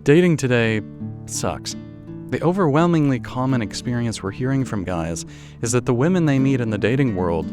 Dating today sucks. The overwhelmingly common experience we're hearing from guys is that the women they meet in the dating world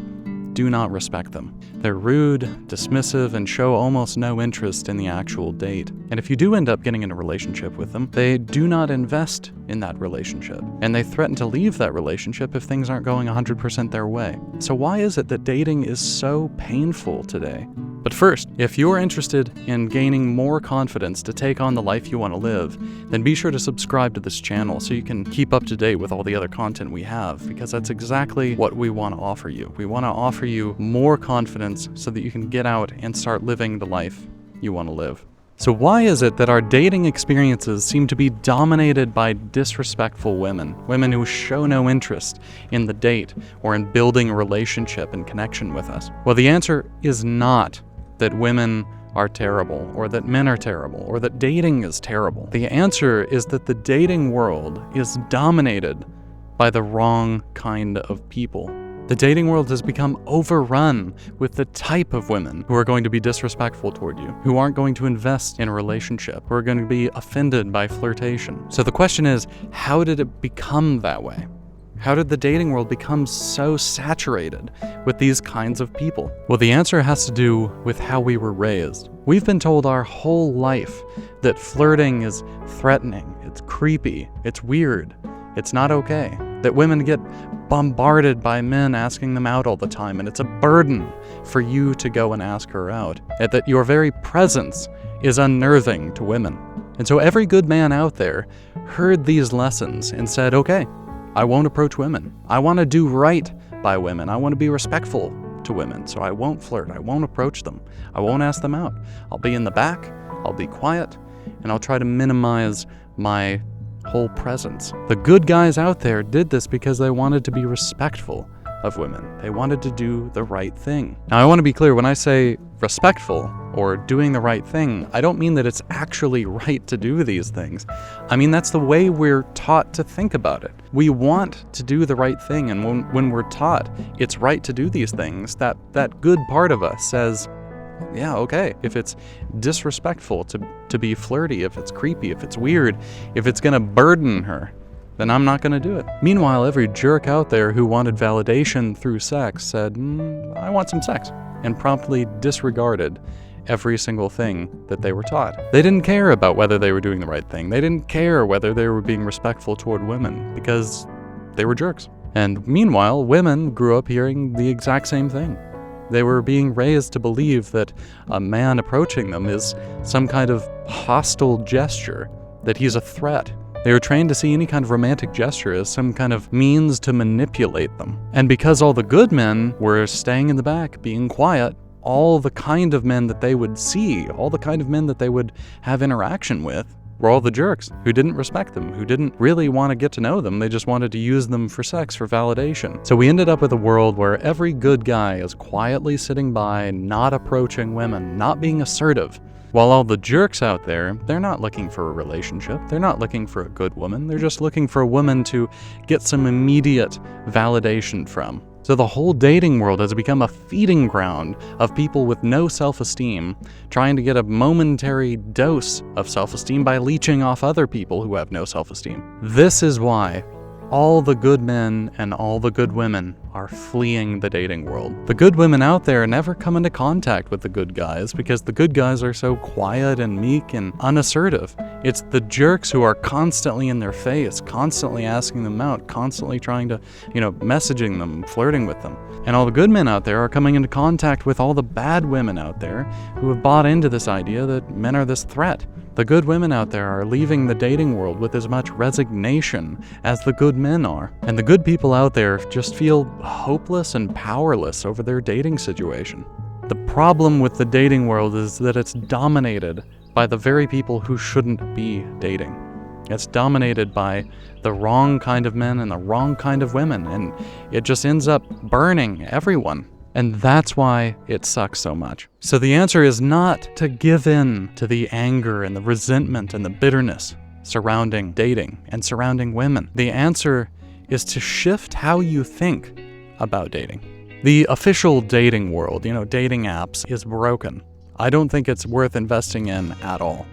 do not respect them. They're rude, dismissive, and show almost no interest in the actual date. And if you do end up getting in a relationship with them, they do not invest in that relationship. And they threaten to leave that relationship if things aren't going 100% their way. So why is it that dating is so painful today? But first, if you're interested in gaining more confidence to take on the life you want to live, then be sure to subscribe to this channel so you can keep up to date with all the other content we have, because that's exactly what we want to offer you. We want to offer you more confidence so that you can get out and start living the life you want to live. So why is it that our dating experiences seem to be dominated by disrespectful women? Women who show no interest in the date or in building a relationship and connection with us? Well, the answer is not that women are terrible, or that men are terrible, or that dating is terrible. The answer is that the dating world is dominated by the wrong kind of people. The dating world has become overrun with the type of women who are going to be disrespectful toward you, who aren't going to invest in a relationship, who are going to be offended by flirtation. So the question is, how did it become that way? How did the dating world become so saturated with these kinds of people? Well, the answer has to do with how we were raised. We've been told our whole life that flirting is threatening, it's creepy, it's weird, it's not okay. That women get bombarded by men asking them out all the time, and it's a burden for you to go and ask her out. And that your very presence is unnerving to women. And so every good man out there heard these lessons and said, okay, I won't approach women. I want to do right by women. I want to be respectful to women, so I won't flirt. I won't approach them. I won't ask them out. I'll be in the back, I'll be quiet, and I'll try to minimize my whole presence. The good guys out there did this because they wanted to be respectful of women. They wanted to do the right thing. Now, I want to be clear, when I say respectful or doing the right thing, I don't mean that it's actually right to do these things. I mean, that's the way we're taught to think about it. We want to do the right thing, and when we're taught it's right to do these things, that good part of us says, yeah, okay, if it's disrespectful to be flirty, if it's creepy, if it's weird, if it's gonna burden her, then I'm not gonna do it. Meanwhile, every jerk out there who wanted validation through sex said, I want some sex, and promptly disregarded every single thing that they were taught. They didn't care about whether they were doing the right thing. They didn't care whether they were being respectful toward women, because they were jerks. And meanwhile, women grew up hearing the exact same thing. They were being raised to believe that a man approaching them is some kind of hostile gesture, that he's a threat. They were trained to see any kind of romantic gesture as some kind of means to manipulate them. And because all the good men were staying in the back, being quiet, all the kind of men that they would see, all the kind of men that they would have interaction with, were all the jerks who didn't respect them, who didn't really want to get to know them. They just wanted to use them for sex, for validation. So we ended up with a world where every good guy is quietly sitting by, not approaching women, not being assertive. While all the jerks out there, they're not looking for a relationship. They're not looking for a good woman. They're just looking for a woman to get some immediate validation from. So the whole dating world has become a feeding ground of people with no self-esteem, trying to get a momentary dose of self-esteem by leeching off other people who have no self-esteem. This is why all the good men and all the good women are fleeing the dating world. The good women out there never come into contact with the good guys because the good guys are so quiet and meek and unassertive. It's the jerks who are constantly in their face, constantly asking them out, constantly trying to, messaging them, flirting with them. And all the good men out there are coming into contact with all the bad women out there who have bought into this idea that men are this threat. The good women out there are leaving the dating world with as much resignation as the good men are. And the good people out there just feel hopeless and powerless over their dating situation. The problem with the dating world is that it's dominated by the very people who shouldn't be dating. It's dominated by the wrong kind of men and the wrong kind of women, and it just ends up burning everyone. And that's why it sucks so much. So the answer is not to give in to the anger and the resentment and the bitterness surrounding dating and surrounding women. The answer is to shift how you think about dating. The official dating world, dating apps, is broken. I don't think it's worth investing in at all.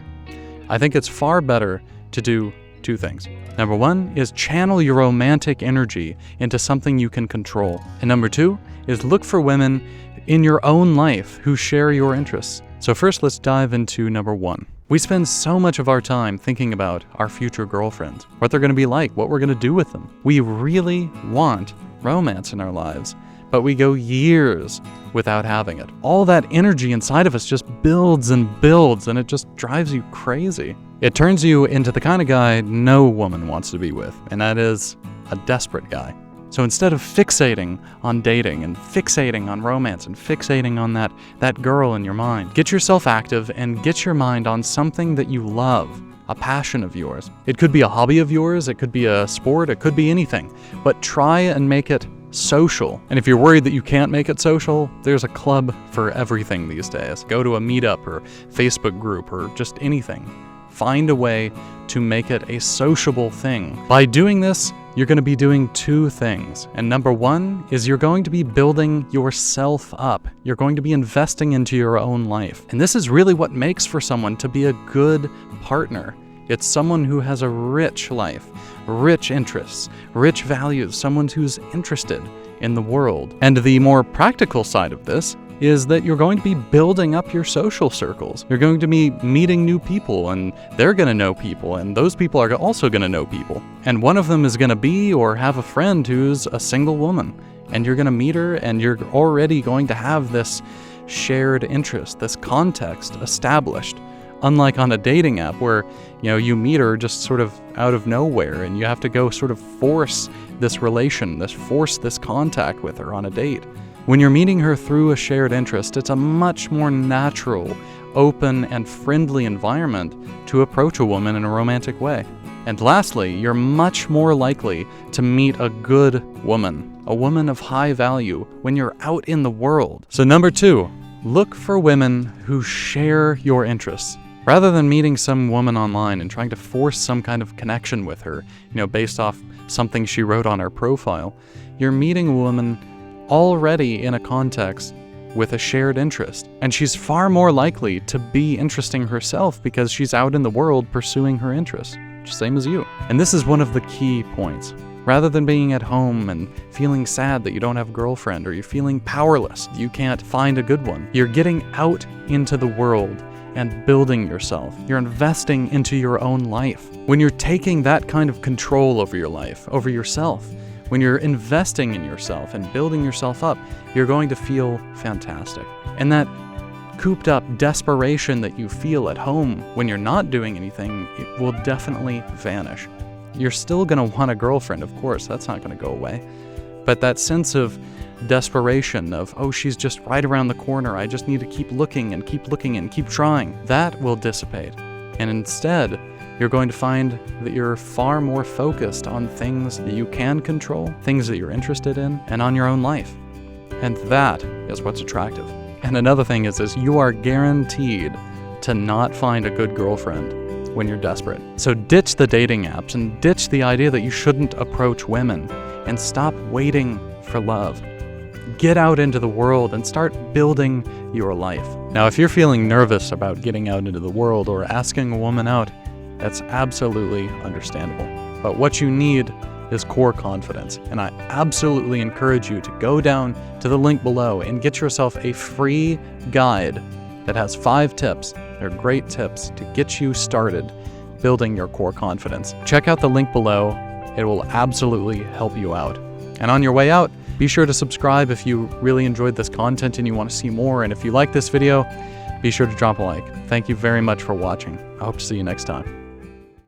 I think it's far better to do two things. Number one is channel your romantic energy into something you can control. And number two is look for women in your own life who share your interests. So first, let's dive into number one. We spend so much of our time thinking about our future girlfriends, what they're going to be like, what we're going to do with them. We really want romance in our lives, but we go years without having it. All that energy inside of us just builds and builds, and it just drives you crazy. It turns you into the kind of guy no woman wants to be with, and that is a desperate guy. So instead of fixating on dating and fixating on romance and fixating on that girl in your mind, get yourself active and get your mind on something that you love, a passion of yours. It could be a hobby of yours, it could be a sport, it could be anything, but try and make it social. And if you're worried that you can't make it social, there's a club for everything these days. Go to a meetup or Facebook group or just anything. Find a way to make it a sociable thing. By doing this, you're going to be doing two things. And number one is you're going to be building yourself up. You're going to be investing into your own life. And this is really what makes for someone to be a good partner. It's someone who has a rich life, rich interests, rich values, someone who's interested in the world. And the more practical side of this is that you're going to be building up your social circles. You're going to be meeting new people, and they're going to know people, and those people are also going to know people. And one of them is going to be or have a friend who's a single woman, and you're going to meet her, and you're already going to have this shared interest, this context established. Unlike on a dating app where, you meet her just sort of out of nowhere, and you have to go sort of force this contact with her on a date. When you're meeting her through a shared interest, it's a much more natural, open, and friendly environment to approach a woman in a romantic way. And lastly, you're much more likely to meet a good woman, a woman of high value, when you're out in the world. So number two, look for women who share your interests. Rather than meeting some woman online and trying to force some kind of connection with her, based off something she wrote on her profile, you're meeting a woman already in a context with a shared interest. And she's far more likely to be interesting herself because she's out in the world pursuing her interests, same as you. And this is one of the key points. Rather than being at home and feeling sad that you don't have a girlfriend, or you're feeling powerless, you can't find a good one, you're getting out into the world and building yourself. You're investing into your own life. When you're taking that kind of control over your life, over yourself, when you're investing in yourself and building yourself up, you're going to feel fantastic. And that cooped up desperation that you feel at home when you're not doing anything, it will definitely vanish. You're still going to want a girlfriend, of course, that's not going to go away. But that sense of desperation of, oh, she's just right around the corner, I just need to keep looking and keep trying, that will dissipate. And instead, you're going to find that you're far more focused on things that you can control, things that you're interested in, and on your own life. And that is what's attractive. And another thing is you are guaranteed to not find a good girlfriend when you're desperate. So ditch the dating apps and ditch the idea that you shouldn't approach women, and stop waiting for love. Get out into the world and start building your life. Now, if you're feeling nervous about getting out into the world or asking a woman out, that's absolutely understandable. But what you need is core confidence. And I absolutely encourage you to go down to the link below and get yourself a free guide that has 5 tips. They're great tips to get you started building your core confidence. Check out the link below. It will absolutely help you out. And on your way out, be sure to subscribe if you really enjoyed this content and you want to see more. And if you like this video, be sure to drop a like. Thank you very much for watching. I hope to see you next time.